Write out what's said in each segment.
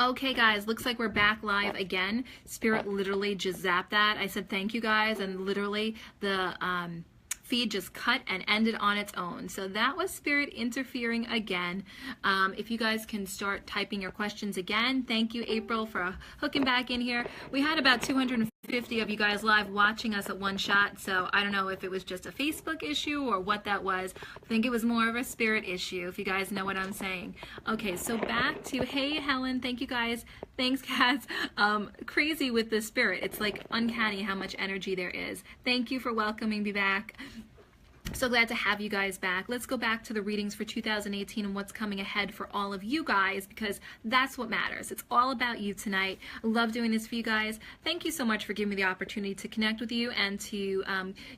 Okay, guys, looks like we're back live again. Spirit literally just zapped that. I said thank you, guys, and literally the feed just cut and ended on its own. So that was Spirit interfering again. If you guys can start typing your questions again. Thank you, April, for hooking back in here. We had about 250 of you guys live watching us at one shot, so I don't know if it was just a Facebook issue or what that was. I think it was more of a Spirit issue, if you guys know what I'm saying. Okay, so back to, hey, Helen, thank you guys. Thanks, cats. Crazy with the Spirit. It's like uncanny how much energy there is. Thank you for welcoming me back. So glad to have you guys back. Let's go back to the readings for 2018 and what's coming ahead for all of you guys, because that's what matters. It's all about you tonight. I love doing this for you guys. Thank you so much for giving me the opportunity to connect with you and to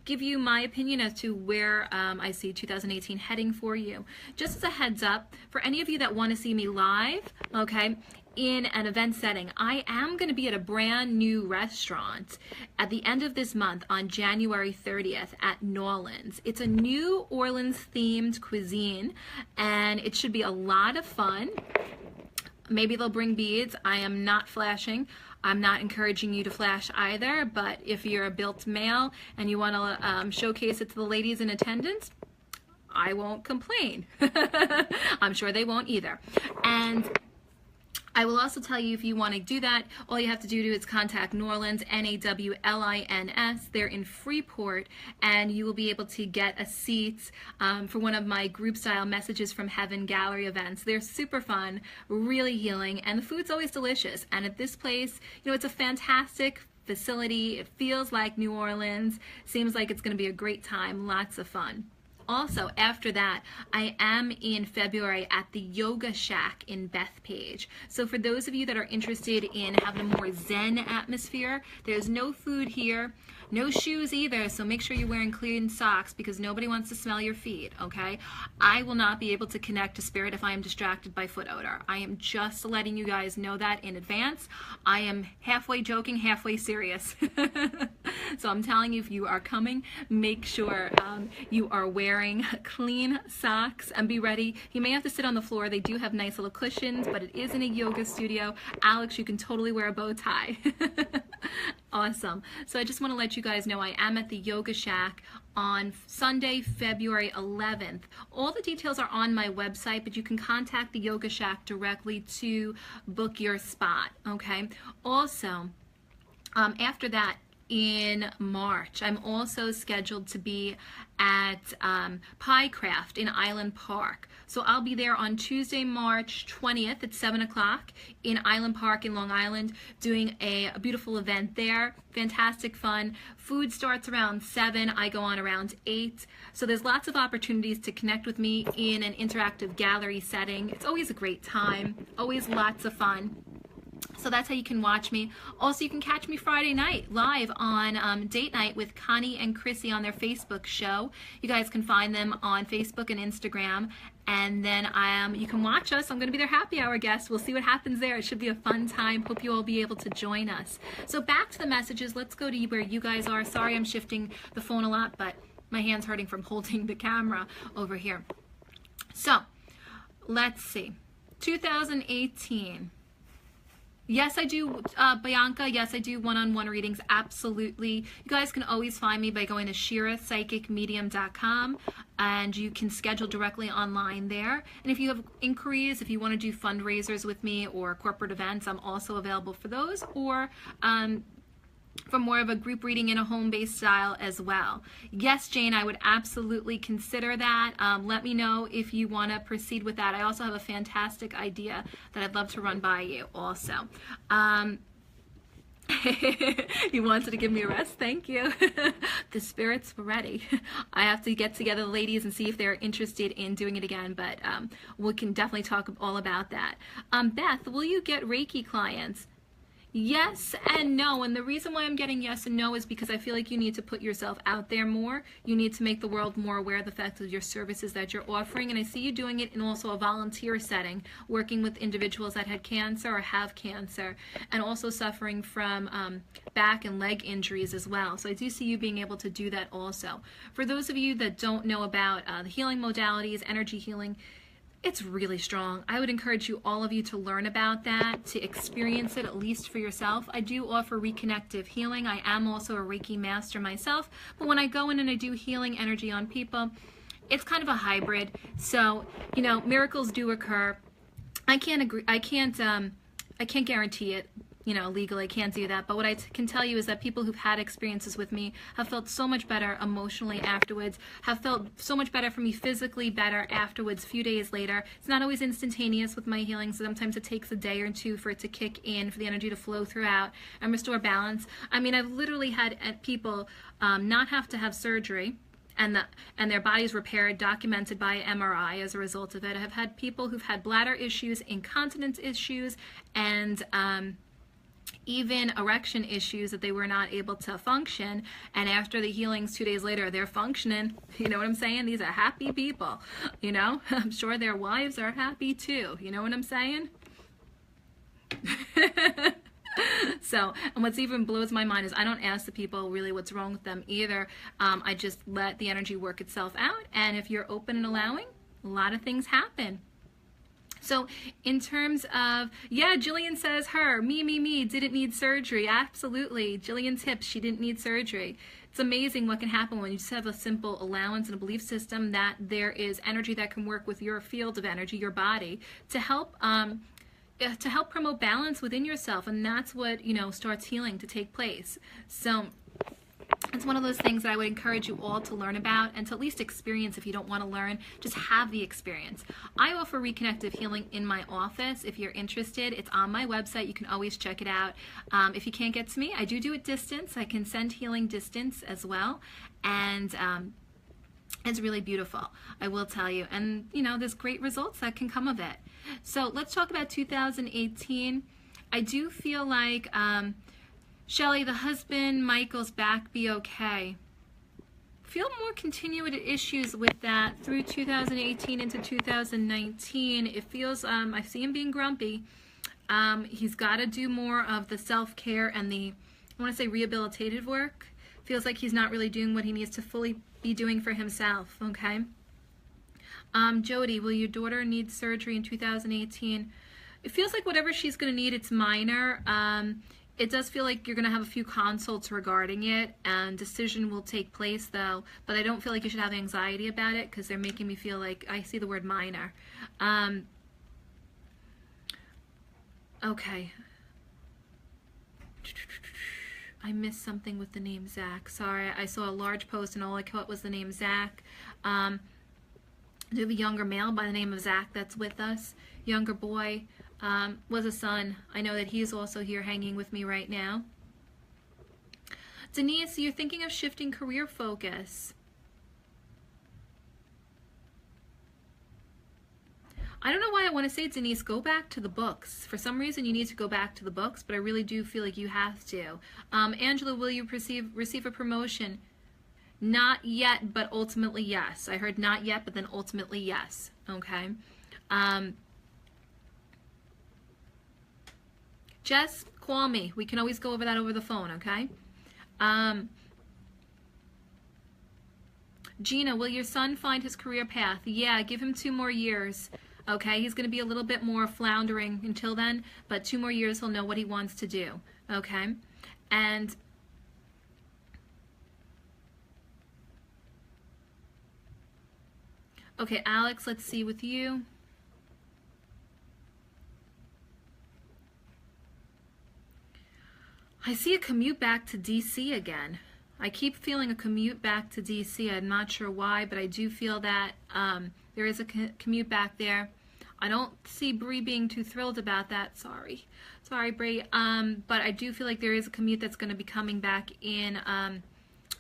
give you my opinion as to where I see 2018 heading for you. Just as a heads up, for any of you that want to see me live, okay, in an event setting, I am going to be at a brand new restaurant at the end of this month on January 30th at New Orleans. It's a New Orleans themed cuisine and it should be a lot of fun. Maybe they'll bring beads. I am not flashing. I'm not encouraging you to flash either, but if you're a built male and you want to showcase it to the ladies in attendance, I won't complain. I'm sure they won't either. And I will also tell you, if you want to do that, all you have to do is contact New Orleans, N-A-W-L-I-N-S. They're in Freeport, and you will be able to get a seat for one of my group-style Messages from Heaven gallery events. They're super fun, really healing, and the food's always delicious. And at this place, you know, it's a fantastic facility. It feels like New Orleans. Seems like it's going to be a great time, lots of fun. Also, after that, I am in February at the Yoga Shack in Bethpage. So for those of you that are interested in having a more zen atmosphere, there's no food here, no shoes either, so make sure you're wearing clean socks because nobody wants to smell your feet, okay? I will not be able to connect to Spirit if I am distracted by foot odor. I am just letting you guys know that in advance. I am halfway joking, halfway serious. So I'm telling you, if you are coming, make sure you are wearing clean socks and be ready. You may have to sit on the floor. They do have nice little cushions, but it is in a yoga studio. Alex, you can totally wear a bow tie. Awesome. So I just want to let you guys know I am at the Yoga Shack on Sunday, February 11th. All the details are on my website, but you can contact the Yoga Shack directly to book your spot, okay? Also, after that, in March, I'm also scheduled to be at Pie Craft in Island Park. So I'll be there on Tuesday, March 20th at 7 o'clock in Island Park in Long Island, doing a beautiful event there. Fantastic fun. Food starts around 7. I go on around 8. So there's lots of opportunities to connect with me in an interactive gallery setting. It's always a great time, always lots of fun. So that's how you can watch me. Also, you can catch me Friday night live on Date Night with Connie and Chrissy on their Facebook show. You guys can find them on Facebook and Instagram. And then you can watch us. I'm going to be their happy hour guest. We'll see what happens there. It should be a fun time. Hope you all be able to join us. So back to the messages. Let's go to where you guys are. Sorry I'm shifting the phone a lot, but my hand's hurting from holding the camera over here. So let's see. 2018. Yes, I do, Bianca. Yes, I do one-on-one readings. Absolutely. You guys can always find me by going to ShiraPsychicMedium.com, and you can schedule directly online there. And if you have inquiries, if you want to do fundraisers with me or corporate events, I'm also available for those, or for more of a group reading in a home-based style as well. Yes, Jane, I would absolutely consider that. Let me know if you want to proceed with that. I also have a fantastic idea that I'd love to run by you also. You wanted to give me a rest? Thank you. The spirits were ready. I have to get together the ladies and see if they're interested in doing it again, but we can definitely talk all about that. Beth, will you get Reiki clients? Yes and no, and the reason why I'm getting yes and no is because I feel like you need to put yourself out there more. You need to make the world more aware of the fact of your services that you're offering, and I see you doing it in also a volunteer setting, working with individuals that had cancer or have cancer, and also suffering from back and leg injuries as well. So I do see you being able to do that also. For those of you that don't know about the healing modalities, energy healing, It's really strong. I would encourage you, all of you, to learn about that, to experience it at least for yourself. I do offer reconnective healing. I am also a Reiki master myself, but when I go in and I do healing energy on people, it's kind of a hybrid. So, you know, miracles do occur. I can't guarantee it. You know, legally, I can't do that. But what I can tell you is that people who've had experiences with me have felt so much better emotionally afterwards, have felt so much better for me physically better afterwards, a few days later. It's not always instantaneous with my healing. So sometimes it takes a day or two for it to kick in, for the energy to flow throughout and restore balance. I mean, I've literally had people not have to have surgery, and their bodies repaired, documented by MRI as a result of it. I have had people who've had bladder issues, incontinence issues, and even erection issues, that they were not able to function, and after the healings 2 days later, they're functioning. You know what I'm saying? These are happy people, you know? I'm sure their wives are happy too. You know what I'm saying? So, and what's even blows my mind is I don't ask the people really what's wrong with them either. I just let the energy work itself out, and if you're open and allowing, a lot of things happen. So in terms of, yeah, Jillian says me, didn't need surgery. Absolutely. Jillian's hips, she didn't need surgery. It's amazing what can happen when you just have a simple allowance and a belief system that there is energy that can work with your field of energy, your body, to help promote balance within yourself. And that's what, you know, starts healing to take place. So it's one of those things that I would encourage you all to learn about and to at least experience. If you don't want to learn, just have the experience. I offer reconnective healing in my office. If you're interested, it's on my website. You can always check it out. If you can't get to me, I do it distance. I can send healing distance as well. And it's really beautiful, I will tell you. And, you know, there's great results that can come of it. So let's talk about 2018. I do feel like... Shelly, the husband, Michael's back be okay. Feel more continued issues with that through 2018 into 2019. It feels, I see him being grumpy. He's got to do more of the self-care and the, I want to say, rehabilitative work. Feels like he's not really doing what he needs to fully be doing for himself, okay? Jody, will your daughter need surgery in 2018? It feels like whatever she's going to need, it's minor. It does feel like you're going to have a few consults regarding it, and decision will take place, though. But I don't feel like you should have anxiety about it, because they're making me feel like I see the word minor. Okay. I missed something with the name Zach. Sorry, I saw a large post, and all I caught was the name Zach. I do have a younger male by the name of Zach that's with us. Younger boy. Was a son. I know that he's also here hanging with me right now. Denise, you're thinking of shifting career focus. I don't know why I want to say, Denise, go back to the books. For some reason, you need to go back to the books, but I really do feel like you have to. Angela, will you receive a promotion? Not yet, but ultimately yes. I heard not yet, but then ultimately yes. Okay. Jess, call me. We can always go over that over the phone, okay? Gina, will your son find his career path? Yeah, give him 2 more years, okay? He's going to be a little bit more floundering until then, but 2 more years he'll know what he wants to do, okay? And okay, Alex, let's see with you. I see a commute back to DC again. I keep feeling a commute back to DC. I'm not sure why, but I do feel that there is a commute back there. I don't see Bree being too thrilled about that. Sorry, Bree. But I do feel like there is a commute that's going to be coming back in. I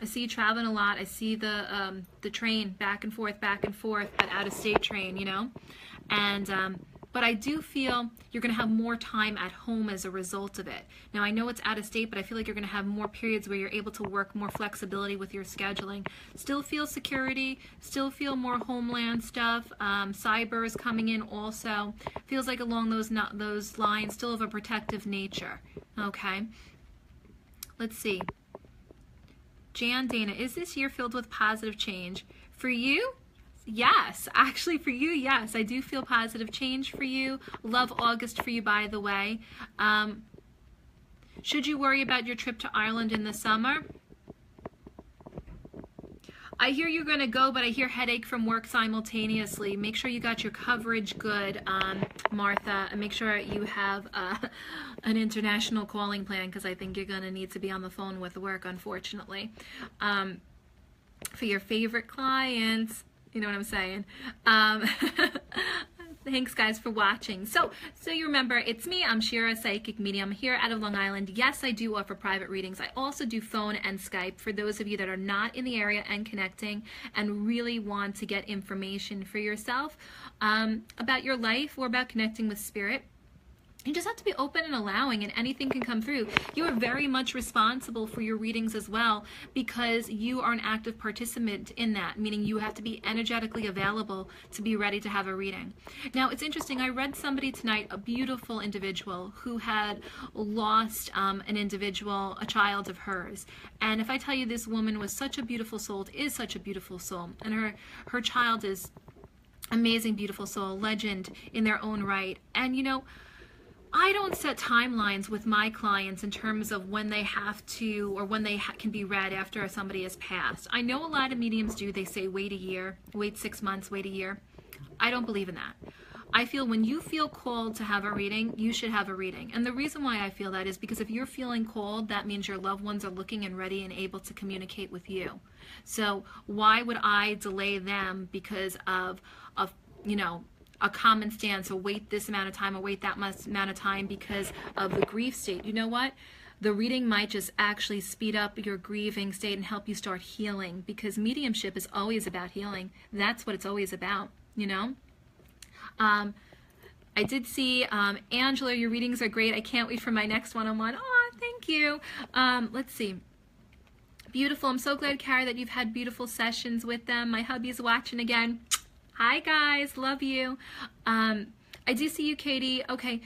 see you traveling a lot. I see the train back and forth, that out-of-state train, you know. And but I do feel you're going to have more time at home as a result of it. Now, I know it's out of state, but I feel like you're going to have more periods where you're able to work more flexibility with your scheduling. Still feel security, still feel more homeland stuff. Cyber is coming in also. Feels like along those lines, still of a protective nature. Okay. Let's see. Jan Dana, is this year filled with positive change? For you? Yes, actually for you, yes. I do feel positive change for you. Love August for you, by the way. Should you worry about your trip to Ireland in the summer? I hear you're going to go, but I hear headache from work simultaneously. Make sure you got your coverage good, Martha, and make sure you have an international calling plan, because I think you're going to need to be on the phone with work, unfortunately. For your favorite clients, you know what I'm saying? Thanks, guys, for watching. So you remember, it's me. I'm Shira, Psychic Medium, here out of Long Island. Yes, I do offer private readings. I also do phone and Skype for those of you that are not in the area and connecting and really want to get information for yourself about your life or about connecting with spirit. You just have to be open and allowing, and anything can come through. You are very much responsible for your readings as well, because you are an active participant in that, meaning you have to be energetically available to be ready to have a reading. Now, it's interesting. I read somebody tonight, a beautiful individual who had lost an individual, a child of hers. And if I tell you, this woman was such a beautiful soul, is such a beautiful soul, and her child is amazing, beautiful soul, legend in their own right. And you know, I don't set timelines with my clients in terms of when they have to, or when they can be read after somebody has passed. I know a lot of mediums do. They say wait a year, wait 6 months, wait a year. I don't believe in that. I feel when you feel called to have a reading, you should have a reading. And the reason why I feel that is because if you're feeling called, that means your loved ones are looking and ready and able to communicate with you. So why would I delay them because of you know, a common stance, or wait this amount of time, or wait that much amount of time because of the grief state? You know what? The reading might just actually speed up your grieving state and help you start healing, because mediumship is always about healing. That's what it's always about, you know? I did see, Angela, your readings are great. I can't wait for my next one-on-one. Oh, thank you. Let's see. Beautiful. I'm so glad, Carrie, that you've had beautiful sessions with them. My hubby's watching again. Hi, guys. Love you. I do see you, Katie. Okay.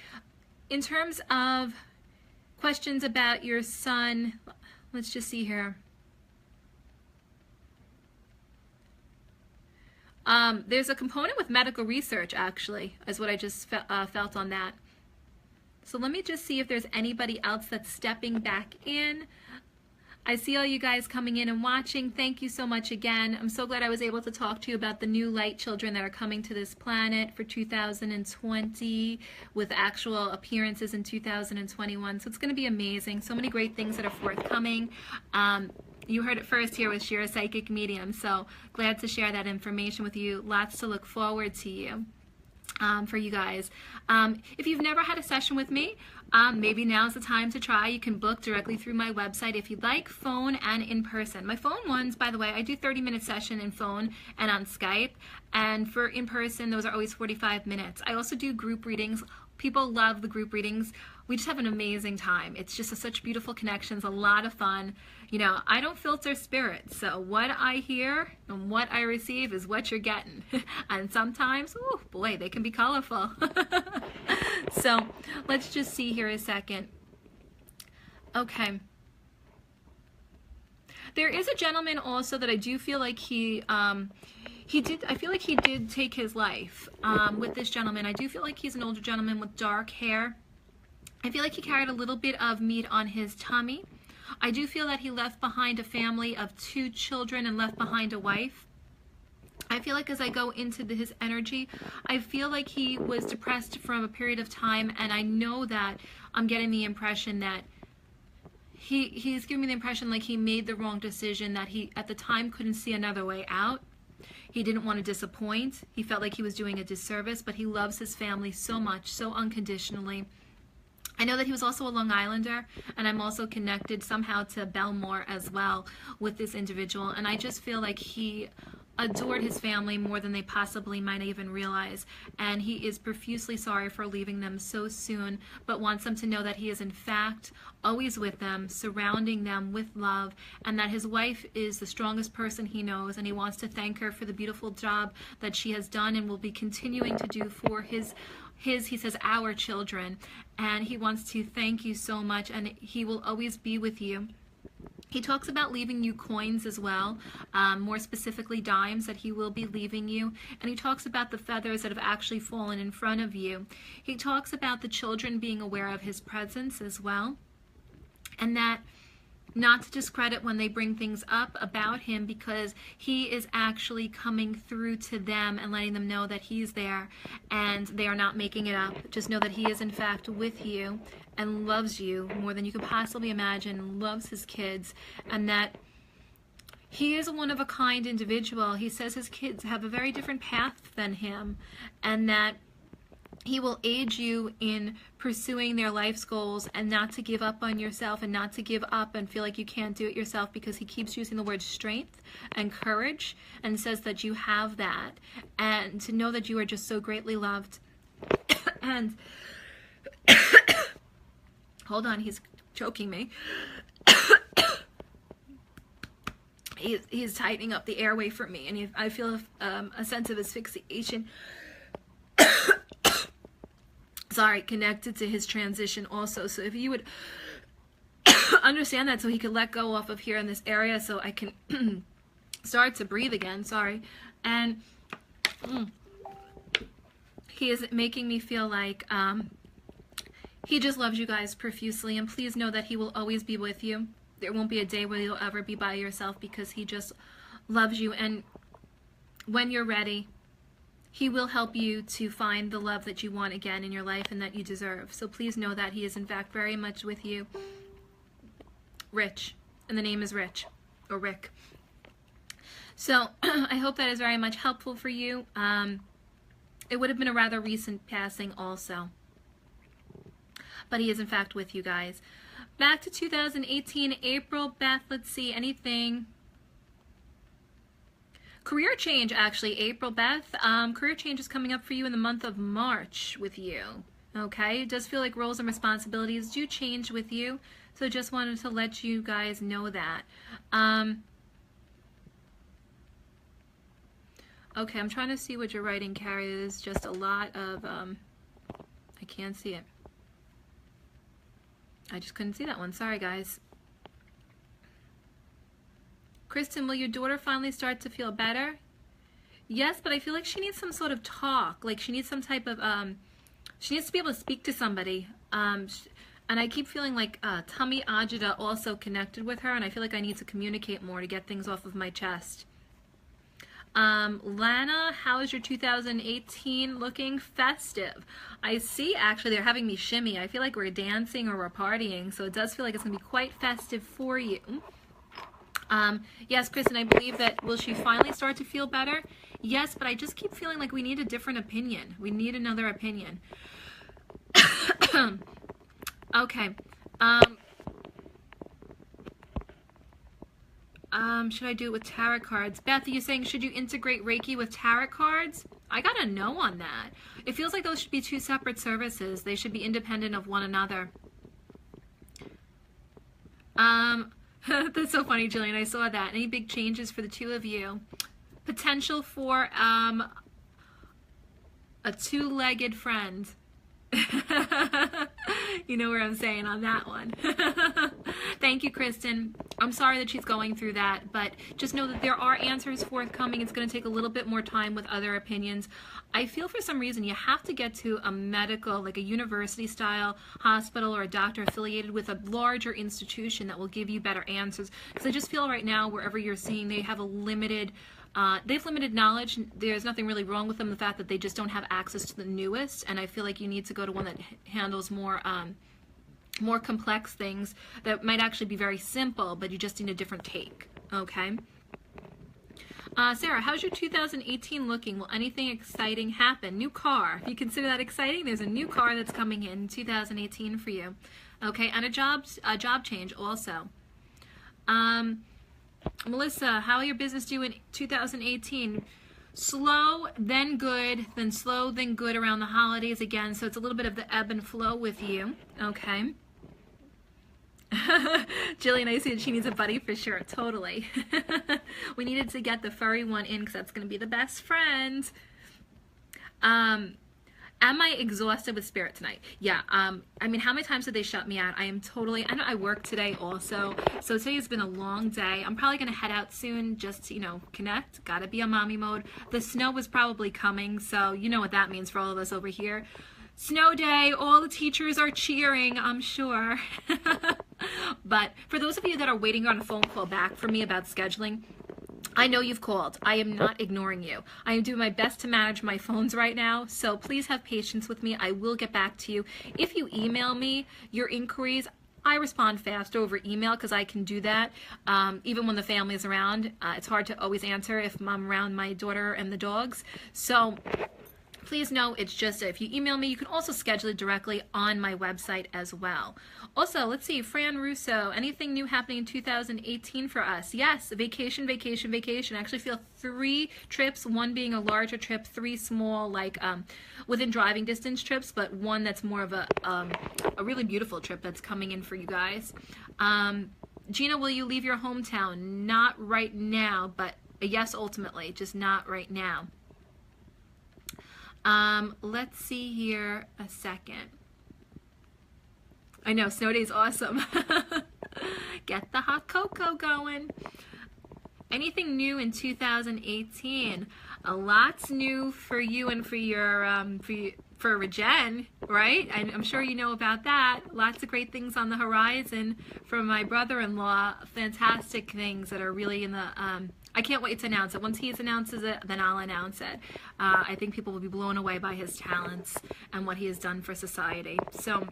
In terms of questions about your son, let's just see here. There's a component with medical research, actually, is what I just felt on that. So let me just see if there's anybody else that's stepping back in. I see all you guys coming in and watching. Thank you so much again. I'm so glad I was able to talk to you about the new light children that are coming to this planet for 2020 with actual appearances in 2021. So it's going to be amazing. So many great things that are forthcoming. You heard it first here with Shira Psychic Medium. So glad to share that information with you. Lots to look forward to you. For you guys. If you've never had a session with me, maybe now's the time to try. You can book directly through my website if you'd like, phone and in person. My phone ones, by the way, I do 30-minute session in phone and on Skype, and for in person, those are always 45 minutes. I also do group readings. People love the group readings. We just have an amazing time. It's just such beautiful connections, a lot of fun. You know, I don't filter spirit, so what I hear and what I receive is what you're getting. And sometimes, oh boy, they can be colorful. So let's just see here a second. Okay. There is a gentleman also that I do feel like I feel like he did take his life with this gentleman. I do feel like he's an older gentleman with dark hair. I feel like he carried a little bit of meat on his tummy. I do feel that he left behind a family of 2 children and left behind a wife. I feel like as I go into his energy, I feel like he was depressed from a period of time, and I know that I'm getting the impression that he's giving me the impression like he made the wrong decision, that he at the time couldn't see another way out. He didn't want to disappoint. He felt like he was doing a disservice, but he loves his family so much, so unconditionally. I know that he was also a Long Islander, and I'm also connected somehow to Belmore as well with this individual, and I just feel like he adored his family more than they possibly might even realize, and he is profusely sorry for leaving them so soon, but wants them to know that he is in fact always with them, surrounding them with love, and that his wife is the strongest person he knows, and he wants to thank her for the beautiful job that she has done and will be continuing to do for his he says our children, and he wants to thank you so much, and he will always be with you. He talks about leaving you coins as well, more specifically dimes that he will be leaving you. And he talks about the feathers that have actually fallen in front of you. He talks about the children being aware of his presence as well. And that not to discredit when they bring things up about him, because he is actually coming through to them and letting them know that he's there and they are not making it up. Just know that he is in fact with you and loves you more than you could possibly imagine, loves his kids, and that he is a one-of-a-kind individual. He says his kids have a very different path than him, and that he will aid you in pursuing their life's goals, and not to give up on yourself, and not to give up and feel like you can't do it yourself, because he keeps using the word strength and courage and says that you have that, and to know that you are just so greatly loved. And hold on, he's choking me. He's tightening up the airway for me, and I feel a sense of asphyxiation. Sorry, connected to his transition also. So if you would understand that, so he could let go off of here in this area, so I can start to breathe again. Sorry. And he is making me feel like he just loves you guys profusely, and please know that he will always be with you. There won't be a day where you'll ever be by yourself, because he just loves you. And when you're ready, he will help you to find the love that you want again in your life and that you deserve. So please know that he is in fact very much with you. Rich. And the name is Rich. Or Rick. So I hope that is very much helpful for you. It would have been a rather recent passing also. But he is in fact with you guys. Back to 2018, April, Beth, let's see, anything. Career change, actually, April, Beth. Career change is coming up for you in the month of March with you. Okay, it does feel like roles and responsibilities do change with you. So just wanted to let you guys know that. Okay, I'm trying to see what you're writing, Carrie. There's just a lot of, I can't see it. I just couldn't see that one. Sorry, guys. Kristen, will your daughter finally start to feel better? Yes, but I feel like she needs some sort of talk. Like she needs some type of, she needs to be able to speak to somebody. And I keep feeling like Tummy Ajita also connected with her, and I feel like I need to communicate more to get things off of my chest. Lana, how is your 2018 looking? Festive. I see, actually, they're having me shimmy. I feel like we're dancing or we're partying, so it does feel like it's going to be quite festive for you. Yes, Kristen, I believe that, will she finally start to feel better? Yes, but I just keep feeling like we need a different opinion. We need another opinion. Okay. Should I do it with tarot cards? Beth, are you saying, should you integrate Reiki with tarot cards? I got a no on that. It feels like those should be two separate services. They should be independent of one another. That's so funny, Jillian. I saw that. Any big changes for the two of you? Potential for a two-legged friend. You know where I'm saying on that one. Thank you, Kristen. I'm sorry that she's going through that, but just know that there are answers forthcoming. It's going to take a little bit more time with other opinions. I feel for some reason you have to get to a medical, like a university-style hospital or a doctor affiliated with a larger institution that will give you better answers. Because I just feel right now, wherever you're seeing, they have a limited... they have limited knowledge. There's nothing really wrong with them. The fact that they just don't have access to the newest, and I feel like you need to go to one that handles more more complex things that might actually be very simple, but you just need a different take. Okay. Sarah, how's your 2018 looking? Will anything exciting happen? New car. If you consider that exciting, there's a new car that's coming in 2018 for you. Okay, and a job change also. Melissa, how will your business do in 2018? Slow, then good, then slow, then good around the holidays again. So it's a little bit of the ebb and flow with you. Okay. Jillian, I see that she needs a buddy for sure. Totally. We needed to get the furry one in because that's going to be the best friend. Am I exhausted with spirit tonight? Yeah. I mean, how many times did they shut me out? I am totally, I know I work today also. So today has been a long day. I'm probably going to head out soon just to, you know, connect. Got to be on mommy mode. The snow was probably coming. So you know what that means for all of us over here. Snow day. All the teachers are cheering, I'm sure. But for those of you that are waiting on a phone call back from me about scheduling, I know you've called. I am not ignoring you. I am doing my best to manage my phones right now, so please have patience with me. I will get back to you. If you email me your inquiries, I respond fast over email because I can do that. Even when the family is around, it's hard to always answer if I'm around my daughter and the dogs. So please know it's just if you email me, you can also schedule it directly on my website as well. Also, let's see, Fran Russo, anything new happening in 2018 for us? Yes, vacation, vacation, vacation. I actually feel 3 trips, one being a larger trip, 3 small, like within driving distance trips, but one that's more of a really beautiful trip that's coming in for you guys. Gina, will you leave your hometown? Not right now, but yes, ultimately, just not right now. Let's see here a second. I know, snow day's awesome. Get the hot cocoa going. Anything new in 2018? A lot's new for you and for your for Regen, right? I'm sure you know about that. Lots of great things on the horizon from my brother-in-law. Fantastic things that are really in the I can't wait to announce it. Once he announces it, then I'll announce it. I think people will be blown away by his talents and what he has done for society. So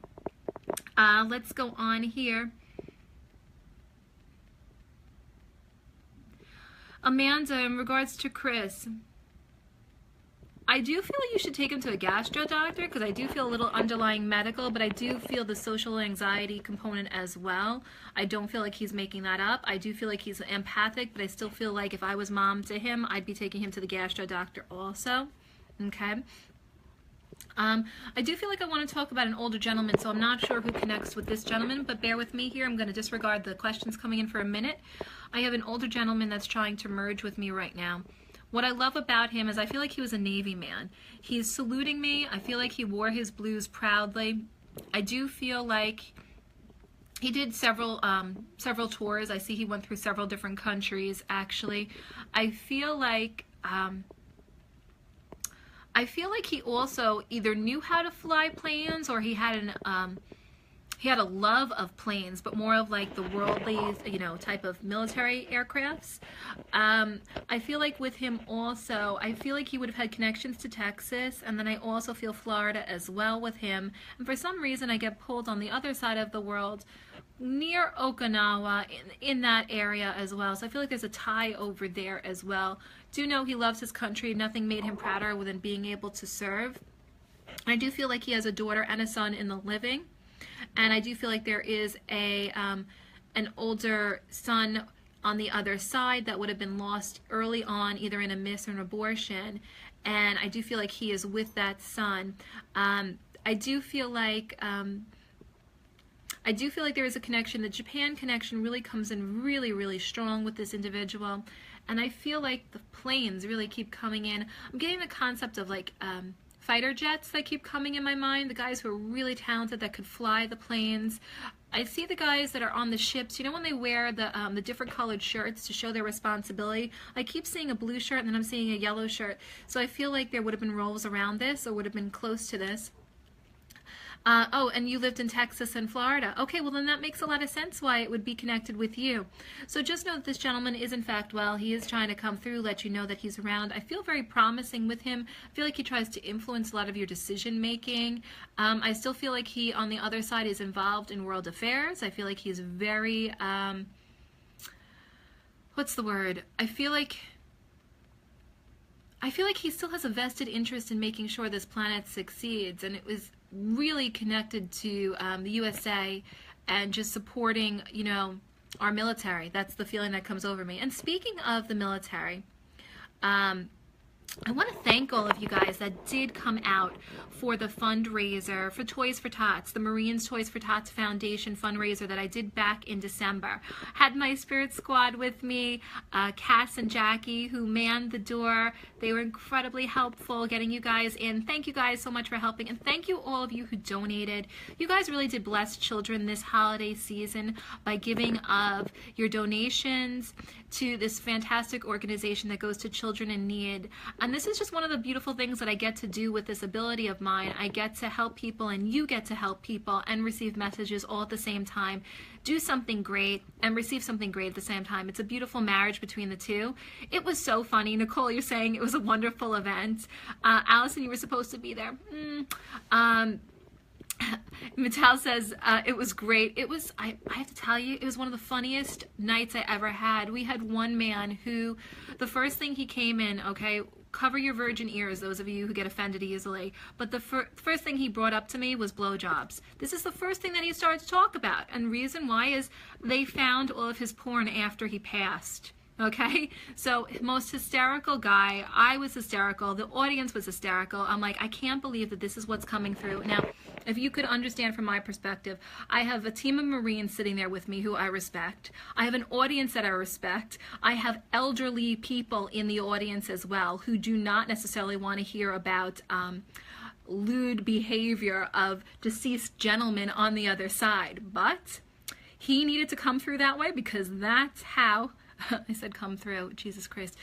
let's go on here. Amanda, in regards to Chris, I do feel like you should take him to a gastro doctor because I do feel a little underlying medical, but I do feel the social anxiety component as well. I don't feel like he's making that up. I do feel like he's empathic, but I still feel like if I was mom to him, I'd be taking him to the gastro doctor also. Okay. I do feel like I want to talk about an older gentleman, so I'm not sure who connects with this gentleman, but bear with me here. I'm going to disregard the questions coming in for a minute. I have an older gentleman that's trying to merge with me right now. What I love about him is I feel like he was a Navy man. He's saluting me. I feel like he wore his blues proudly. I do feel like he did several tours. I see he went through several different countries, actually. I feel like he also either knew how to fly planes or he had a love of planes, but more of like the worldly, you know, type of military aircrafts. I feel like with him also, I feel like he would have had connections to Texas, and then I also feel Florida as well with him. And for some reason, I get pulled on the other side of the world, near Okinawa, in that area as well. So I feel like there's a tie over there as well. Do know he loves his country. Nothing made him prouder than being able to serve. I do feel like he has a daughter and a son in the living. And I do feel like there is an older son on the other side that would have been lost early on, either in a miss or an abortion. And I do feel like he is with that son. I do feel like there is a connection. The Japan connection really comes in really, really strong with this individual. And I feel like the planes really keep coming in. I'm getting the concept of like fighter jets that keep coming in my mind, the guys who are really talented that could fly the planes. I see the guys that are on the ships, you know, when they wear the different colored shirts to show their responsibility. I keep seeing a blue shirt and then I'm seeing a yellow shirt. So I feel like there would have been roles around this or would have been close to this. Oh, and you lived in Texas and Florida. Okay, well then that makes a lot of sense why it would be connected with you. So just know that this gentleman is in fact well. He is trying to come through, let you know that he's around. I feel very promising with him. I feel like he tries to influence a lot of your decision making. I still feel like he, on the other side, is involved in world affairs. I feel like he's very, what's the word? I feel like he still has a vested interest in making sure this planet succeeds, and it was really connected to the USA and just supporting, you know, our military. That's the feeling that comes over me. And speaking of the military, I want to thank all of you guys that did come out for the fundraiser for Toys for Tots, the Marines Toys for Tots Foundation fundraiser that I did back in December. Had my spirit squad with me, Cass and Jackie, who manned the door. They were incredibly helpful getting you guys in. Thank you guys so much for helping, and thank you all of you who donated. You guys really did bless children this holiday season by giving of your donations to this fantastic organization that goes to children in need. And this is just one of the beautiful things that I get to do with this ability of mine. I get to help people, and you get to help people and receive messages all at the same time. Do something great and receive something great at the same time. It's a beautiful marriage between the two. It was so funny. Nicole, you're saying it was a wonderful event. Allison, you were supposed to be there. Mattel says it was great. It was, I have to tell you, it was one of the funniest nights I ever had. We had one man who, the first thing he came in, okay, cover your virgin ears, those of you who get offended easily, but the first thing he brought up to me was blowjobs. This is the first thing that he started to talk about, and reason why is they found all of his porn after he passed. Okay, so most hysterical guy. I was hysterical. The audience was hysterical. I'm like, I can't believe that this is what's coming through. Now, if you could understand from my perspective, I have a team of Marines sitting there with me who I respect. I have an audience that I respect. I have elderly people in the audience as well who do not necessarily want to hear about lewd behavior of deceased gentlemen on the other side. But he needed to come through that way because that's how... I said come through, Jesus Christ.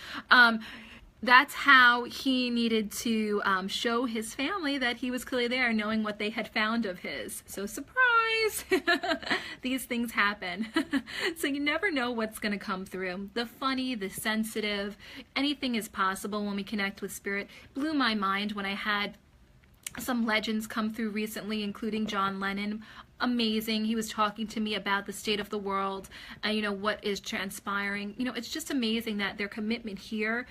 That's how he needed to show his family that he was clearly there, knowing what they had found of his. So surprise! These things happen. So you never know what's going to come through. The funny, the sensitive, anything is possible when we connect with spirit. Blew my mind when I had some legends come through recently, including John Lennon. Amazing. He was talking to me about the state of the world and, you know, what is transpiring. You know, it's just amazing that their commitment here,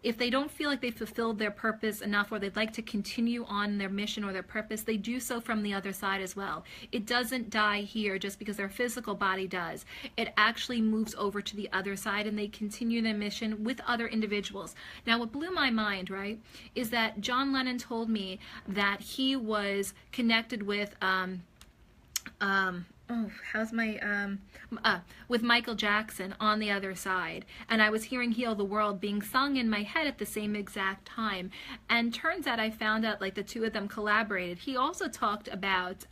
if they don't feel like they fulfilled their purpose enough or they'd like to continue on their mission or their purpose, they do so from the other side as well. It doesn't die here just because their physical body does. It actually moves over to the other side and they continue their mission with other individuals. Now, what blew my mind, right, is that John Lennon told me that he was connected with with Michael Jackson on the other side, and I was hearing Heal the World being sung in my head at the same exact time, and turns out I found out like the two of them collaborated. He also talked about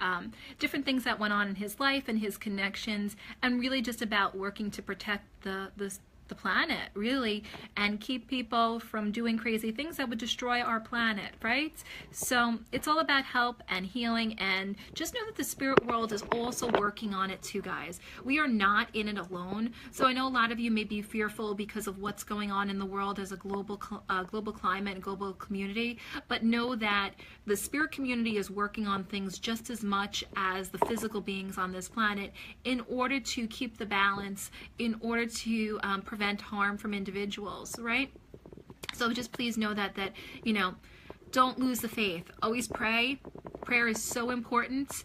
different things that went on in his life and his connections, and really just about working to protect the planet, really, and keep people from doing crazy things that would destroy our planet, right? So it's all about help and healing, and just know that the spirit world is also working on it too, guys. We are not in it alone. So I know a lot of you may be fearful because of what's going on in the world as a global climate and global community, but know that the spirit community is working on things just as much as the physical beings on this planet in order to keep the balance, in order to prevent harm from individuals, right? So just please know that you know, don't lose the faith. Always pray. Prayer is so important.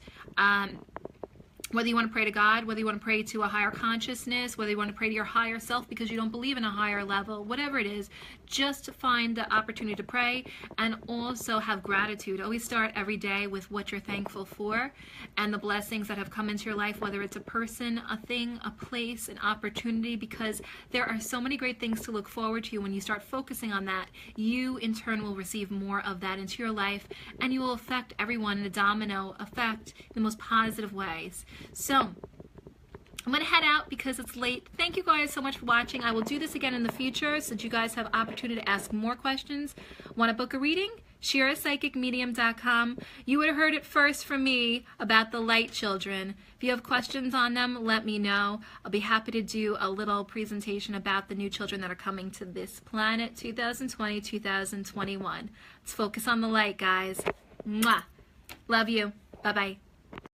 Whether you want to pray to God, whether you want to pray to a higher consciousness, whether you want to pray to your higher self because you don't believe in a higher level, whatever it is, just find the opportunity to pray and also have gratitude. Always start every day with what you're thankful for and the blessings that have come into your life, whether it's a person, a thing, a place, an opportunity, because there are so many great things to look forward to. When you start focusing on that, you in turn will receive more of that into your life, and you will affect everyone in a domino effect in the most positive ways. So I'm going to head out because it's late. Thank you guys so much for watching. I will do this again in the future so that you guys have opportunity to ask more questions. Want to book a reading? ShiraPsychicMedium.com. You would have heard it first from me about the light children. If you have questions on them, let me know. I'll be happy to do a little presentation about the new children that are coming to this planet 2020-2021. Let's focus on the light, guys. Mwah. Love you. Bye-bye.